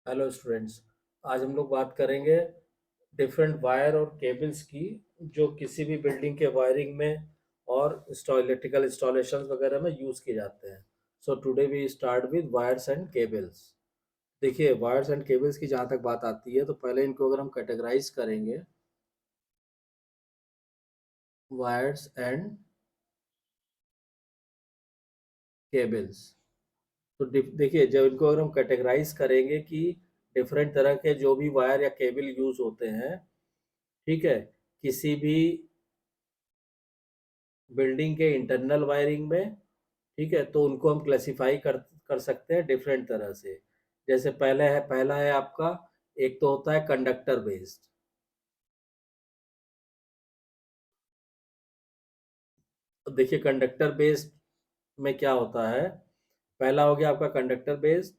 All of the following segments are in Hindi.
Hello students. आज हम लोग बात करेंगे डिफरेंट वायर और केबल्स की जो किसी भी बिल्डिंग के वायरिंग में और इलेक्ट्रिकल इंस्टॉलेशंस वगैरह में यूज़ किए जाते हैं। So today we start with wires and cables. देखिए, वायर्स एंड केबल्स की जहाँ तक बात आती है तो पहले इनको अगर हम कैटेगराइज करेंगे, वायर्स एंड केबल्स, तो देखिए, जब इनको अगर हम कैटेगराइज करेंगे कि डिफरेंट तरह के जो भी वायर या केबल यूज़ होते हैं, ठीक है, किसी भी बिल्डिंग के इंटरनल वायरिंग में, ठीक है, तो उनको हम क्लासिफाई कर सकते हैं डिफरेंट तरह से। जैसे पहला है आपका, एक तो होता है कंडक्टर बेस्ड। तो देखिए, कंडक्टर बेस्ड में क्या होता है, पहला हो गया आपका कंडक्टर बेस्ड,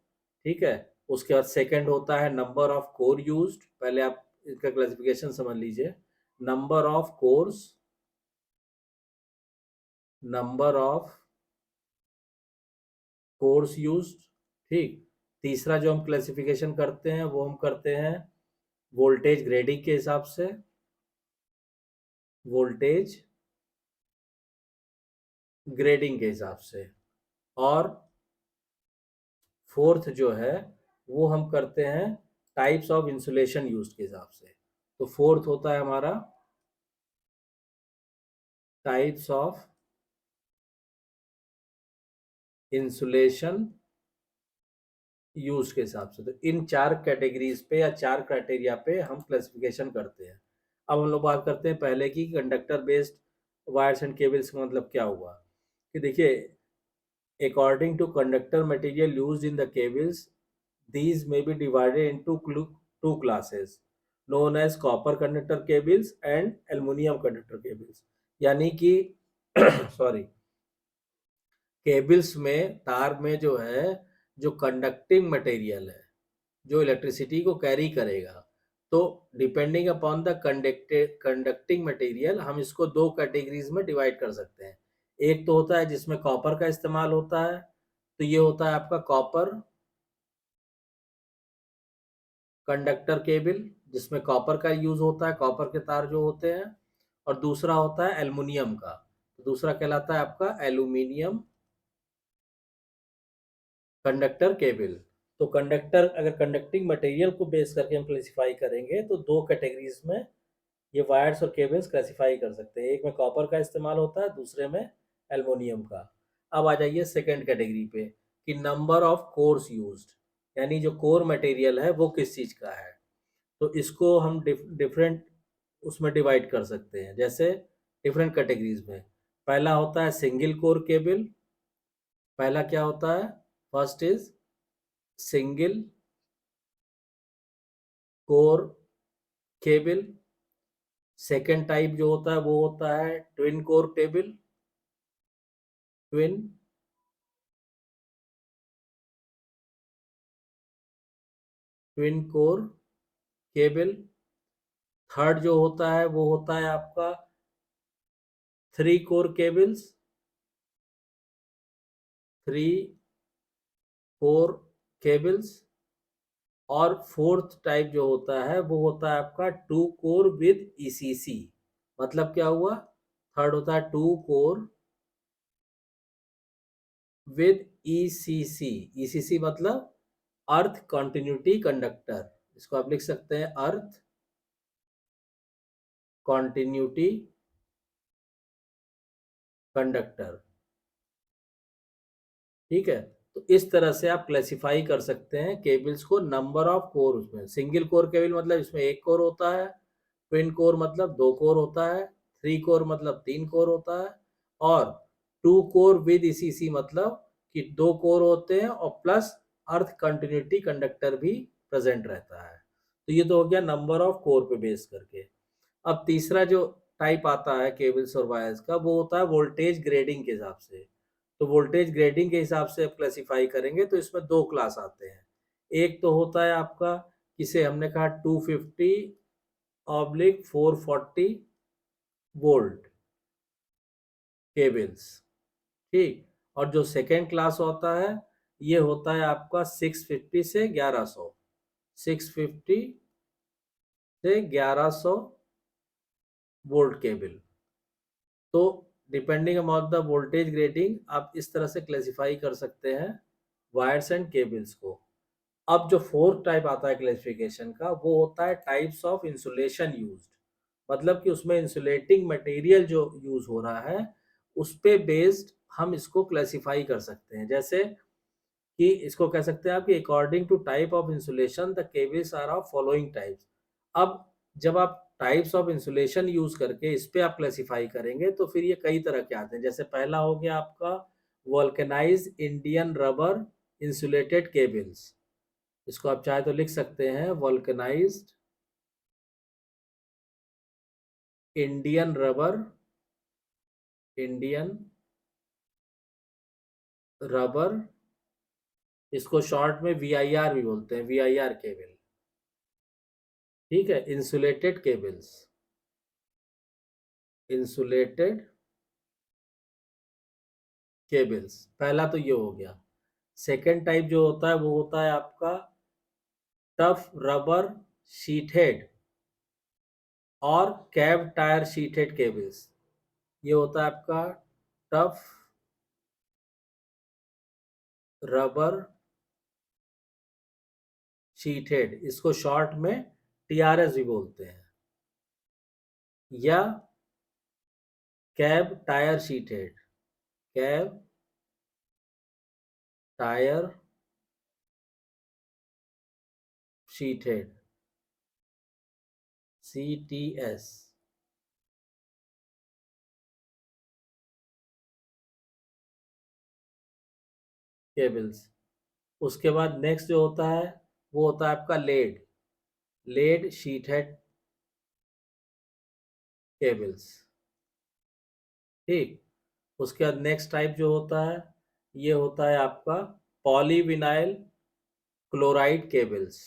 ठीक है। उसके बाद सेकंड होता है नंबर ऑफ कोर यूज्ड। पहले आप इसका क्लासिफिकेशन समझ लीजिए। Number of course, number of course used, ठीक। तीसरा जो हम क्लासिफिकेशन करते हैं वो हम करते हैं वोल्टेज ग्रेडिंग के हिसाब से, वोल्टेज ग्रेडिंग के हिसाब से। और फोर्थ जो है वो हम करते हैं टाइप्स ऑफ इंसुलेशन यूज के हिसाब से। तो फोर्थ होता है हमारा टाइप्स ऑफ इंसुलेशन यूज के हिसाब से। तो इन चार कैटेगरीज पे या चार क्राइटेरिया पे हम क्लासिफिकेशन करते हैं। अब हम लोग बात करते हैं पहले की conductor based wires and cables का मतलब क्या हुआ। कि देखिए, according to conductor material used in the cables, these may be divided into two classes known as copper conductor cables and aluminum conductor cables। यानी कि सॉरी, केबल्स में, तार में जो है, जो कंडक्टिंग मटेरियल है, जो इलेक्ट्रिसिटी को कैरी करेगा, तो depending upon the conducting material हम इसको दो कैटेगरीज में डिवाइड कर सकते हैं। एक तो होता है जिसमें कॉपर का इस्तेमाल होता है, तो ये होता है आपका कॉपर कंडक्टर केबल, जिसमें कॉपर का यूज होता है, कॉपर के तार जो होते हैं। और दूसरा होता है एल्युमिनियम का, तो दूसरा कहलाता है आपका एल्यूमिनियम कंडक्टर केबल। तो कंडक्टर, अगर कंडक्टिंग मटेरियल को बेस करके हम क्लासिफाई करेंगे तो दो कैटेगरीज में ये वायर्स और केबल्स क्लासिफाई कर सकते हैं। एक में कॉपर का इस्तेमाल होता है, दूसरे में एल्युमिनियम का। अब आ जाइए सेकंड कैटेगरी पे कि नंबर ऑफ कोर्स यूज्ड, यानी जो कोर मटेरियल है वो किस चीज़ का है। तो इसको हम डिफरेंट उसमें डिवाइड कर सकते हैं, जैसे डिफरेंट कैटेगरीज में। पहला होता है सिंगल कोर केबल। पहला क्या होता है, first is single core cable. Second type जो होता है वो होता है twin core cable, twin twin core cable. Third जो होता है वो होता है आपका three core cables, three core cables. और फोर्थ टाइप जो होता है वो होता है आपका टू कोर विद ईसीसी। मतलब क्या हुआ, थर्ड होता है two core with ECC. ECC मतलब अर्थ कंटिन्यूटी कंडक्टर। इसको आप लिख सकते हैं अर्थ कंटिन्यूटी कंडक्टर, ठीक है। तो इस तरह से आप क्लासिफाई कर सकते हैं केबल्स को नंबर ऑफ कोर। उसमें सिंगल कोर केबल मतलब इसमें एक कोर होता है, ट्विन कोर मतलब दो कोर होता है, थ्री कोर मतलब तीन कोर होता है, और टू कोर विद ईसीसी मतलब कि दो कोर होते हैं और प्लस अर्थ कंटिन्यूटी कंडक्टर भी प्रेजेंट रहता है। तो ये तो हो गया नंबर ऑफ कोर पे बेस करके। अब तीसरा जो टाइप आता है केबल्स और वायर्स का वो होता है वोल्टेज ग्रेडिंग के हिसाब से। तो वोल्टेज ग्रेडिंग के हिसाब से आप क्लासिफाई करेंगे तो इसमें दो क्लास आते हैं। एक तो होता है आपका, किसे हमने कहा 250 ऑब्लिक 440 वोल्ट केबल्स, ठीक। और जो सेकेंड क्लास होता है ये होता है आपका 650 से 1100। 650 से 1100 वोल्ट केबल। तो depending upon the voltage grading आप इस तरह से क्लासिफाई कर सकते हैं वायर्स एंड केबल्स को। अब जो फोर्थ टाइप आता है क्लासिफिकेशन का, वो होता है टाइप्स ऑफ इंसुलेशन यूज्ड। मतलब कि उसमें इंसुलेटिंग मटेरियल जो यूज हो रहा है उस पे बेस्ड हम इसको क्लासिफाई कर सकते हैं। जैसे कि इसको कह सकते हैं आप कि according to type of insulation the cables are of following types. अब जब आप टाइप्स ऑफ इंसुलेशन यूज करके इस पे आप क्लासिफाई करेंगे तो फिर ये कई तरह के आते हैं। जैसे पहला हो गया आपका vulcanise Indian rubber insulated cables. इसको आप चाहे तो लिख सकते हैं vulcanised Indian rubber, Indian rubber, इसको शॉर्ट में VIR भी बोलते हैं, VIR केबल। ठीक है, इंसुलेटेड केबल्स, इंसुलेटेड केबल्स, पहला तो ये हो गया। सेकेंड टाइप जो होता है वो होता है आपका टफ रबर शीटेड और कैब टायर शीटेड केबल्स। ये होता है आपका टफ रबर शीटेड, इसको शॉर्ट में TRS भी बोलते हैं, या cab tyre शीटेड, cab tyre शीटेड, CTS cables. उसके बाद नेक्स्ट जो होता है वो होता है आपका लेड, लेड शीटेड केबल्स। ठीक, उसके बाद नेक्स्ट टाइप जो होता है ये होता है आपका polyvinyl chloride cables,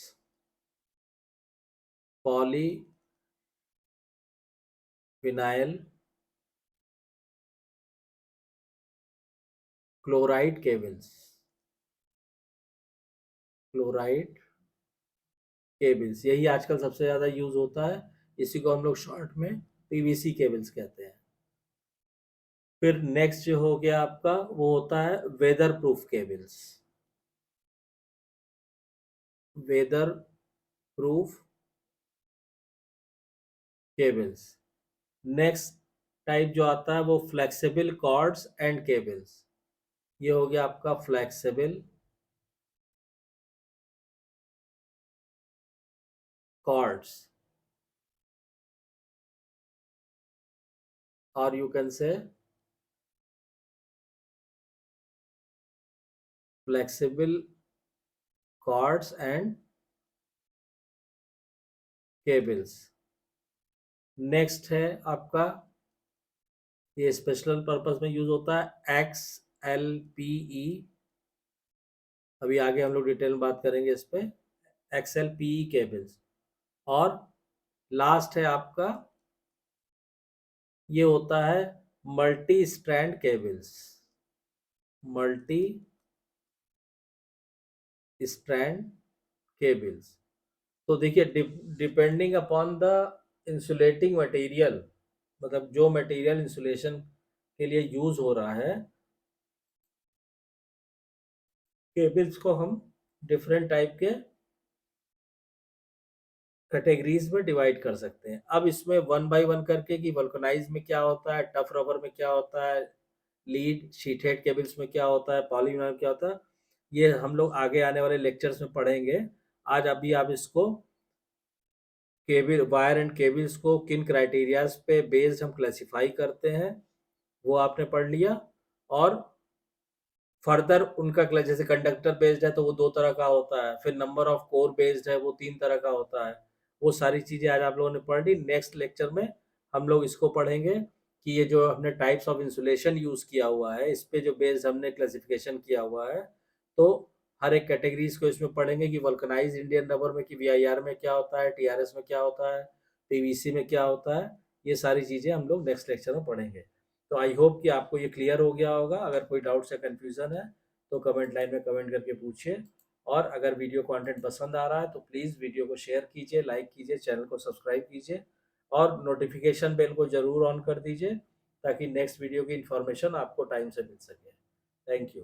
polyvinyl chloride cables, chloride cables, यही आजकल सबसे ज़्यादा यूज होता है। इसी को हम लोग शॉर्ट में PVC केबल्स कहते हैं। फिर नेक्स्ट जो हो गया आपका वो होता है weather proof cables, weather proof cables. Next type जो आता है वो फ्लेक्सिबल कॉर्ड्स एंड केबल्स। ये हो गया आपका फ्लेक्सिबल कॉर्ड्स, और you can say flexible cords and cables. Next है आपका, ये स्पेशल पर्पस में यूज होता है XLPE। अभी आगे हम लोग डिटेल में बात करेंगे इस पे, XLPE केबल्स। और लास्ट है आपका, ये होता है multi strand cables, multi strand cables. तो देखिए depending upon the insulating material, मतलब जो मटेरियल इंसुलेशन के लिए यूज हो रहा है, केबल्स को हम डिफरेंट टाइप के कैटेगरीज में डिवाइड कर सकते हैं। अब इसमें वन बाय वन करके कि वल्कनाइज में क्या होता है, टफ रबर में क्या होता है, लीड शीटेड केबल्स में क्या होता है, पॉलीविनाइल में क्या होता है, ये हम लोग आगे आने वाले लेक्चर्स में पढ़ेंगे। आज अभी आप इसको केबल वायर एंड केबल्स को किन क्राइटेरियाज पे बेस्ड हम क्लासिफाई करते हैं वो आपने पढ़ लिया। और फर्दर उनका जैसे कंडक्टर बेस्ड है तो वो दो तरह का होता है, फिर नंबर ऑफ कोर बेस्ड है वो तीन तरह का होता है। वो सारी चीजें आज आप लोगों ने पढ़ ली। नेक्स्ट लेक्चर में हम लोग इसको पढ़ेंगे कि ये जो हमने टाइप्स ऑफ इंसुलेशन यूज किया हुआ है इस पे जो बेस्ड हमने क्लासिफिकेशन किया हुआ है, तो हर एक कैटेगरीज को इसमें पढ़ेंगे कि वल्कनाइज इंडियन रबर में कि VIR में क्या होता है, TRS में क्या होता है, PVC में क्या होता है। ये सारी चीजें हम लोग नेक्स्ट लेक्चर में पढ़ेंगे। तो आई होप कि आपको ये क्लियर हो गया होगा। अगर कोई डाउट्स या कन्फ्यूज़न है तो कमेंट लाइन में कमेंट करके पूछिए और अगर वीडियो कंटेंट पसंद आ रहा है तो प्लीज़ वीडियो को शेयर कीजिए, लाइक कीजिए, चैनल को सब्सक्राइब कीजिए और नोटिफिकेशन बेल को ज़रूर ऑन कर दीजिए ताकि नेक्स्ट वीडियो की इन्फॉर्मेशन आपको टाइम से मिल सके। Thank you.